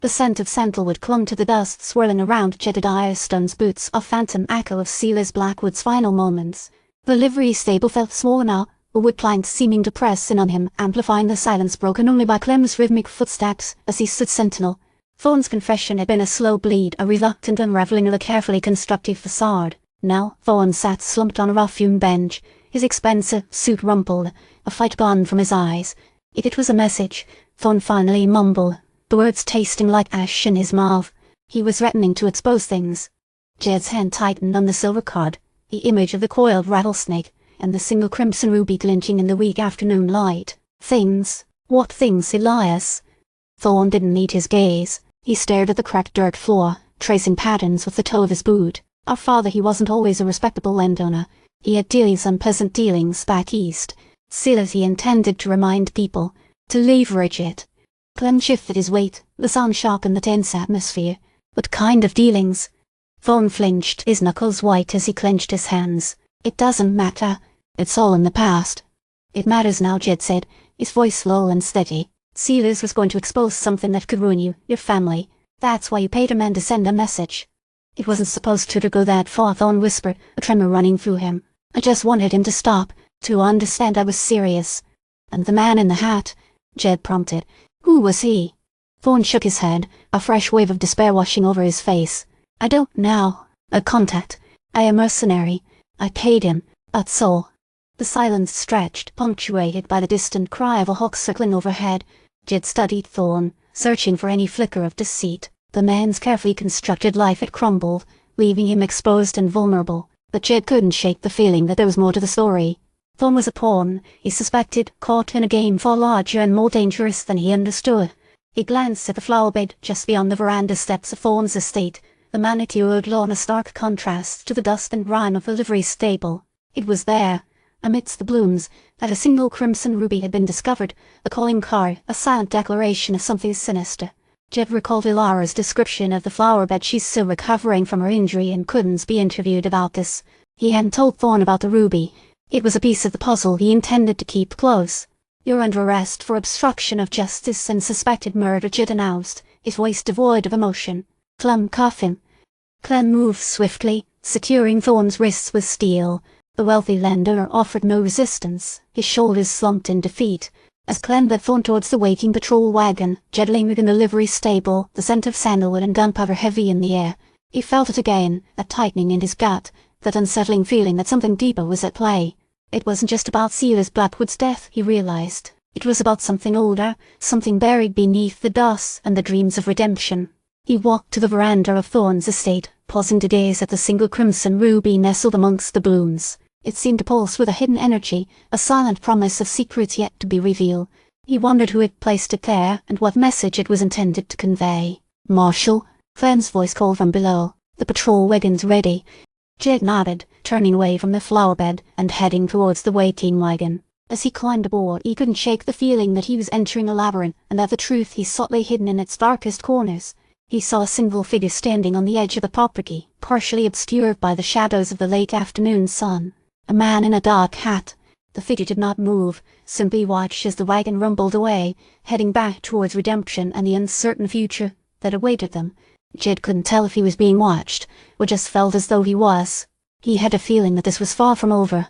The scent of sandalwood clung to the dust swirling around Jedediah Stone's boots, a phantom echo of Silas Blackwood's final moments. The livery stable felt small now, a wood plank seeming to press in on him, amplifying the silence broken only by Clem's rhythmic footsteps as he stood sentinel. Thorne's confession had been a slow bleed, a reluctant unraveling of a carefully constructed facade. Now, Thorne sat slumped on a rough-hewn bench, his expensive suit rumpled, a fight gone from his eyes. If it was a message, Thorne finally mumbled, the words tasting like ash in his mouth. He was threatening to expose things. Jed's hand tightened on the silver card, the image of the coiled rattlesnake, and the single crimson ruby glinting in the weak afternoon light. Things? What things, Elias? Thorne didn't need his gaze. He stared at the cracked dirt floor, tracing patterns with the toe of his boot. Our father, he wasn't always a respectable landowner. He had dealings, unpleasant dealings, back east. Silas, he intended to remind people, to leverage it. Clem shifted his weight, the sun sharpened the tense atmosphere. What kind of dealings? Thorne flinched, his knuckles white as he clenched his hands. It doesn't matter. It's all in the past. It matters now, Jed said, his voice low and steady. Silas was going to expose something that could ruin you, your family. That's why you paid a man to send a message. It wasn't supposed to go that far, Thorne whispered, a tremor running through him. I just wanted him to stop, to understand I was serious. And the man in the hat, Jed prompted. Who was he? Thorne shook his head, a fresh wave of despair washing over his face. I don't know. A contact. A mercenary. I paid him. That's all. The silence stretched, punctuated by the distant cry of a hawk circling overhead. Jed studied Thorne, searching for any flicker of deceit. The man's carefully constructed life had crumbled, leaving him exposed and vulnerable. But Jed couldn't shake the feeling that there was more to the story. Thorne was a pawn, he suspected, caught in a game far larger and more dangerous than he understood. He glanced at the flowerbed just beyond the veranda steps of Thorne's estate, the manicured lawn a stark contrast to the dust and grime of the livery stable. It was there, amidst the blooms, that a single crimson ruby had been discovered, a calling card, a silent declaration of something sinister. Jed recalled Ilara's description of the flowerbed. She's still recovering from her injury and couldn't be interviewed about this. He hadn't told Thorne about the ruby. It was a piece of the puzzle he intended to keep close. You're under arrest for obstruction of justice and suspected murder, Jed announced, his voice devoid of emotion. Clem, cuff him. Clem moved swiftly, securing Thorne's wrists with steel. The wealthy lender offered no resistance, his shoulders slumped in defeat. As Clem led Thorne towards the waiting patrol wagon, Jed lingered in the livery stable, the scent of sandalwood and gunpowder heavy in the air. He felt it again, a tightening in his gut, that unsettling feeling that something deeper was at play. It wasn't just about Silas Blackwood's death, he realized. It was about something older, something buried beneath the dust and the dreams of redemption. He walked to the veranda of Thorne's estate, pausing to gaze at the single crimson ruby nestled amongst the blooms. It seemed to pulse with a hidden energy, a silent promise of secrets yet to be revealed. He wondered who had placed it there and what message it was intended to convey. Marshal, Clem's voice called from below. The patrol wagon's ready. Jed nodded, turning away from the flowerbed and heading towards the waiting wagon. As he climbed aboard, he couldn't shake the feeling that he was entering a labyrinth and that the truth he sought lay hidden in its darkest corners. He saw a single figure standing on the edge of the property, partially obscured by the shadows of the late afternoon sun. A man in a dark hat. The figure did not move, simply watched as the wagon rumbled away, heading back towards redemption and the uncertain future that awaited them. Jed couldn't tell if he was being watched, or just felt as though he was. He had a feeling that this was far from over,